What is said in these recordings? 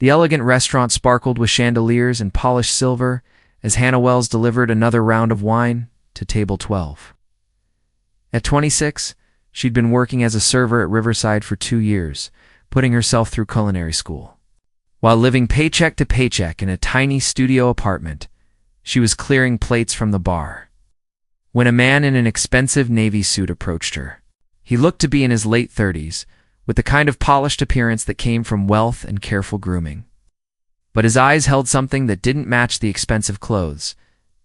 The elegant restaurant sparkled with chandeliers and polished silver as Hannah Wells delivered another round of wine to table 12. At 26, she'd been working as a server at Riverside for 2 years, putting herself through culinary school. While living paycheck to paycheck in a tiny studio apartment, she was clearing plates from the bar when a man in an expensive navy suit approached her. He looked to be in his late 30s, with the kind of polished appearance that came from wealth and careful grooming. But his eyes held something that didn't match the expensive clothes: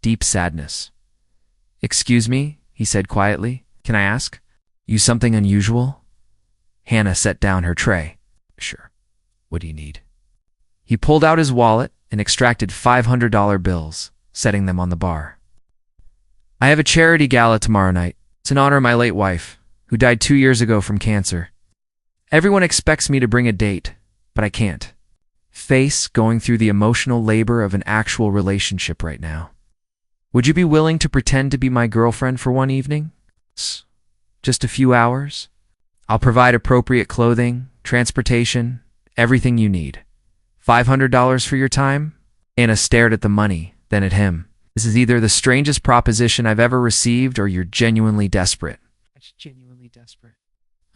deep sadness. "Excuse me," he said quietly. "Can I ask you something unusual?" Hannah set down her tray. "Sure. What do you need?" He pulled out his wallet and extracted $500 bills, setting them on the bar. "I have a charity gala tomorrow night. It's in honor of my late wife, who died 2 years ago from cancer. Everyone expects me to bring a date, but I can't face going through the emotional labor of an actual relationship right now. Would you be willing to pretend to be my girlfriend for one evening? Just a few hours? I'll provide appropriate clothing, transportation, everything you need. $500 for your time?" Anna stared at the money, then at him. "This is either the strangest proposition I've ever received or you're genuinely desperate." "I'm genuinely desperate.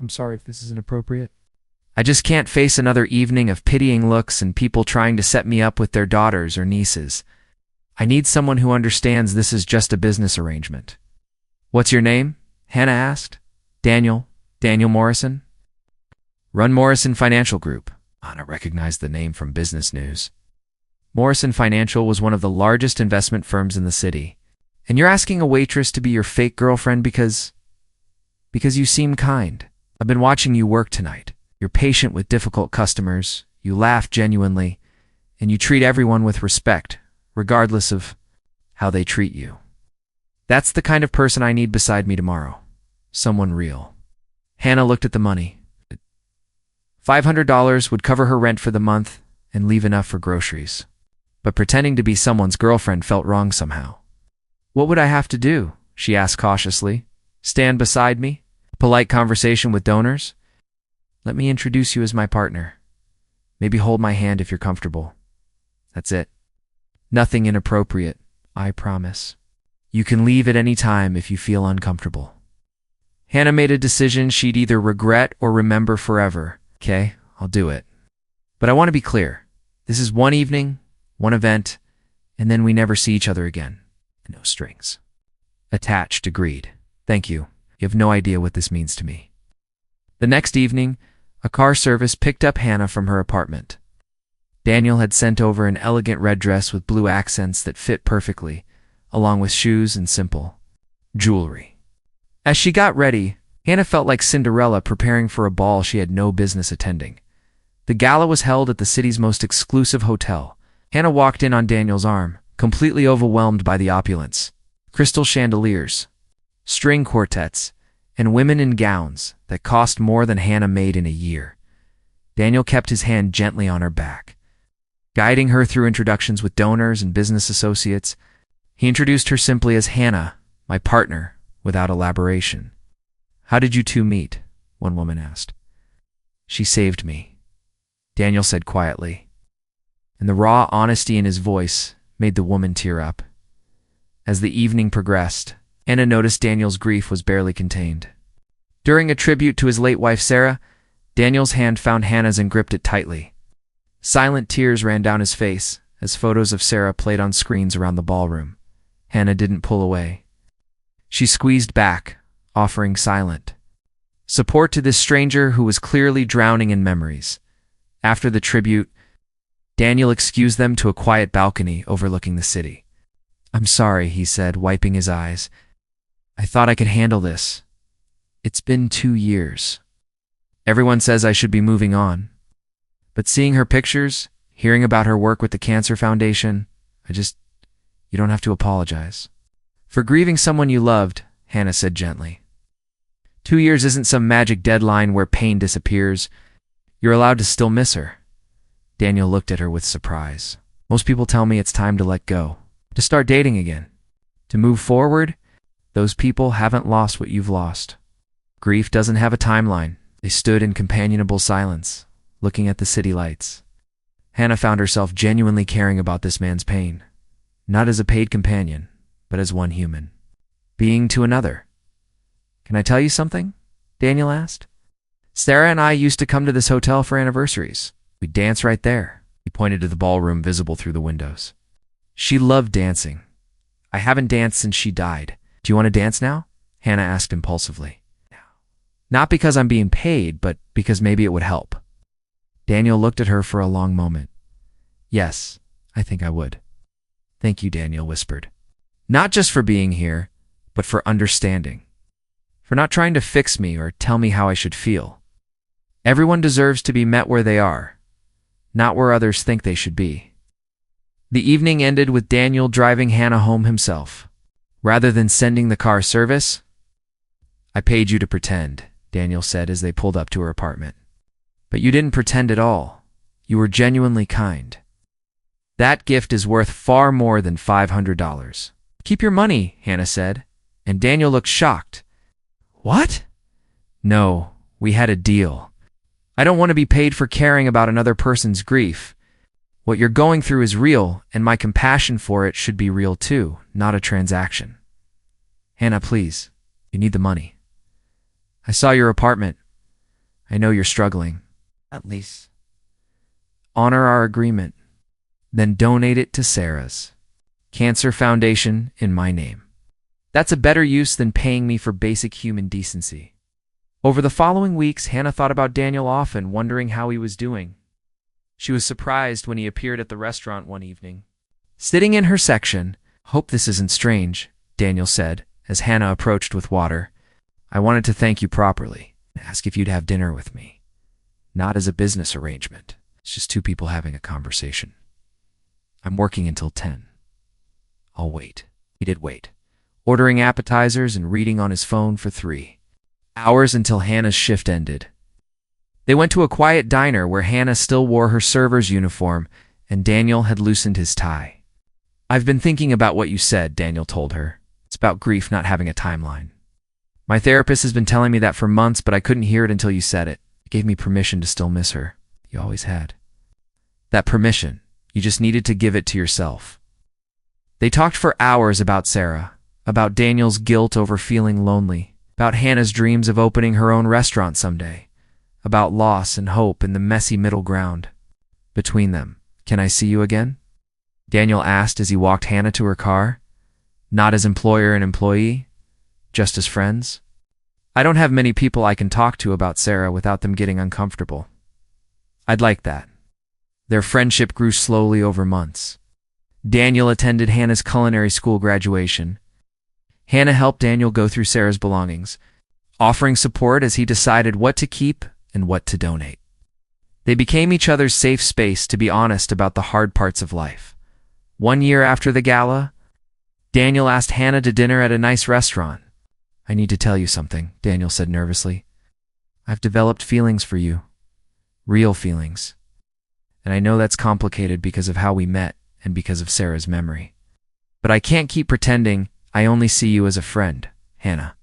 I'm sorry if this is inappropriate. I just can't face another evening of pitying looks and people trying to set me up with their daughters or nieces. I need someone who understands this is just a business arrangement." "What's your name?" Hannah asked. Daniel Morrison." "Run Morrison Financial Group." Anna recognized the name from business news. Morrison Financial was one of the largest investment firms in the city. "And you're asking a waitress to be your fake girlfriend because you seem kind. I've been watching you work tonight. You're patient with difficult customers, you laugh genuinely, and you treat everyone with respect, regardless of how they treat you. That's the kind of person I need beside me tomorrow. Someone real." Hannah looked at the money. $500 would cover her rent for the month and leave enough for groceries. But pretending to be someone's girlfriend felt wrong somehow. "What would I have to do?" she asked cautiously. "Stand beside me? Polite conversation with donors? Let me introduce you as my partner. Maybe hold my hand if you're comfortable. That's it. Nothing inappropriate, I promise. You can leave at any time if you feel uncomfortable." Hannah made a decision she'd either regret or remember forever. "Okay, I'll do it. But I want to be clear. This is one evening, one event, and then we never see each other again. No strings attached." "Agreed. Thank you. You have no idea what this means to me." The next evening, a car service picked up Hannah from her apartment. Daniel had sent over an elegant red dress with blue accents that fit perfectly, along with shoes and simple jewelry. As she got ready, Hannah felt like Cinderella preparing for a ball she had no business attending. The gala was held at the city's most exclusive hotel. Hannah walked in on Daniel's arm, completely overwhelmed by the opulence. Crystal chandeliers, string quartets, and women in gowns that cost more than Hannah made in a year. Daniel kept his hand gently on her back, guiding her through introductions with donors and business associates. He introduced her simply as Hannah, my partner, without elaboration. "How did you two meet?" one woman asked. "She saved me," Daniel said quietly, and the raw honesty in his voice made the woman tear up. As the evening progressed, Anna noticed Daniel's grief was barely contained. During a tribute to his late wife Sarah, Daniel's hand found Hannah's and gripped it tightly. Silent tears ran down his face as photos of Sarah played on screens around the ballroom. Hannah didn't pull away. She squeezed back, offering silent support to this stranger who was clearly drowning in memories. After the tribute, Daniel excused them to a quiet balcony overlooking the city. "I'm sorry," he said, wiping his eyes. "I thought I could handle this. It's been 2 years. Everyone says I should be moving on. But seeing her pictures, hearing about her work with the Cancer Foundation, you don't have to apologize for grieving someone you loved," Hannah said gently. 2 years isn't some magic deadline where pain disappears. You're allowed to still miss her. Daniel looked at her with surprise. "Most people tell me it's time to let go, to start dating again, to move forward. Those people haven't lost what you've lost." Grief doesn't have a timeline. They stood in companionable silence, looking at the city lights. Hannah found herself genuinely caring about this man's pain, not as a paid companion, but as one human being to another. "Can I tell you something?" Daniel asked. "Sarah and I used to come to this hotel for anniversaries. We'd dance right there." He pointed to the ballroom visible through the windows. "She loved dancing. I haven't danced since she died. Do you want to dance now?" Hannah asked impulsively. "Not because I'm being paid, but because maybe it would help." Daniel looked at her for a long moment. "Yes, I think I would." "Thank you," Daniel whispered. "Not just for being here, but for understanding. For not trying to fix me or tell me how I should feel. Everyone deserves to be met where they are, not where others think they should be." The evening ended with Daniel driving Hannah home himself, rather than sending the car service. "I paid you to pretend," Daniel said as they pulled up to her apartment. "But you didn't pretend at all. You were genuinely kind. That gift is worth far more than $500. "Keep your money," Hannah said, and Daniel looked shocked. "What?" "No, we had a deal. I don't want to be paid for caring about another person's grief. What you're going through is real, and my compassion for it should be real too, not a transaction. Hannah, please, you need the money. I saw your apartment. I know you're struggling. At least honor our agreement. Then donate it to Sarah's Cancer Foundation in my name. That's a better use than paying me for basic human decency." Over the following weeks, Hannah thought about Daniel often, wondering how he was doing. She was surprised when he appeared at the restaurant one evening. Sitting in her section, "Hope this isn't strange," Daniel said, as Hannah approached with water. "I wanted to thank you properly and ask if you'd have dinner with me. Not as a business arrangement. It's just two people having a conversation. I'm working until 10. I'll wait." He did wait, ordering appetizers and reading on his phone for 3 hours until Hannah's shift ended. They went to a quiet diner where Hannah still wore her server's uniform and Daniel had loosened his tie. "I've been thinking about what you said," Daniel told her. "It's about grief not having a timeline. My therapist has been telling me that for months, but I couldn't hear it until you said it. It gave me permission to still miss her. You always had. That permission, you just needed to give it to yourself." They talked for hours about Sarah, about Daniel's guilt over feeling lonely, about Hannah's dreams of opening her own restaurant someday, about loss and hope in the messy middle ground. Between them, "Can I see you again?" Daniel asked as he walked Hannah to her car. "Not as employer and employee, just as friends. I don't have many people I can talk to about Sarah without them getting uncomfortable. I'd like that." Their friendship grew slowly over months. Daniel attended Hannah's culinary school graduation. Hannah helped Daniel go through Sarah's belongings, offering support as he decided what to keep and what to donate. They became each other's safe space to be honest about the hard parts of life. 1 year after the gala, Daniel asked Hannah to dinner at a nice restaurant. "I need to tell you something," Daniel said nervously. "I've developed feelings for you. Real feelings. And I know that's complicated because of how we met and because of Sarah's memory. But I can't keep pretending I only see you as a friend." Hannah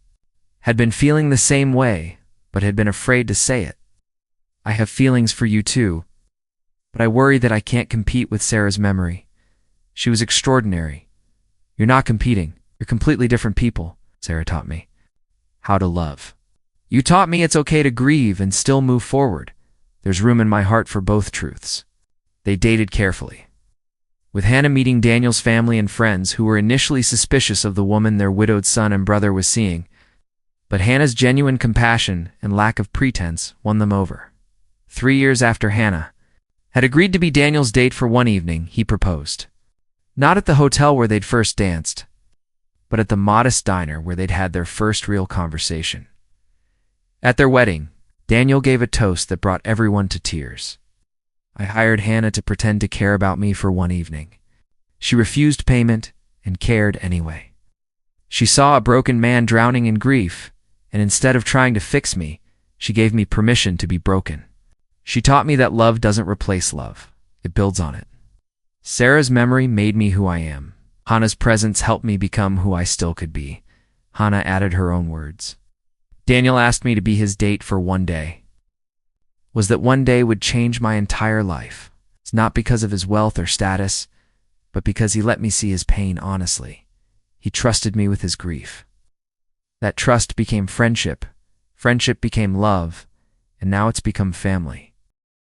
had been feeling the same way, but had been afraid to say it. "I have feelings for you too, but I worry that I can't compete with Sarah's memory. She was extraordinary. You're not competing. You're completely different people. Sarah taught me how to love. You taught me it's okay to grieve and still move forward. There's room in my heart for both truths." They dated carefully, with Hannah meeting Daniel's family and friends who were initially suspicious of the woman their widowed son and brother was seeing. But Hannah's genuine compassion and lack of pretense won them over. 3 years after Hannah had agreed to be Daniel's date for one evening, he proposed. Not at the hotel where they'd first danced, but at the modest diner where they'd had their first real conversation. At their wedding, Daniel gave a toast that brought everyone to tears. "I hired Hannah to pretend to care about me for one evening. She refused payment and cared anyway. She saw a broken man drowning in grief, and instead of trying to fix me, she gave me permission to be broken. She taught me that love doesn't replace love. It builds on it. Sarah's memory made me who I am. Hannah's presence helped me become who I still could be." Hannah added her own words. "Daniel asked me to be his date for one day. Was that one day would change my entire life. It's not because of his wealth or status, but because he let me see his pain honestly. He trusted me with his grief. That trust became friendship. Friendship became love, and now it's become family.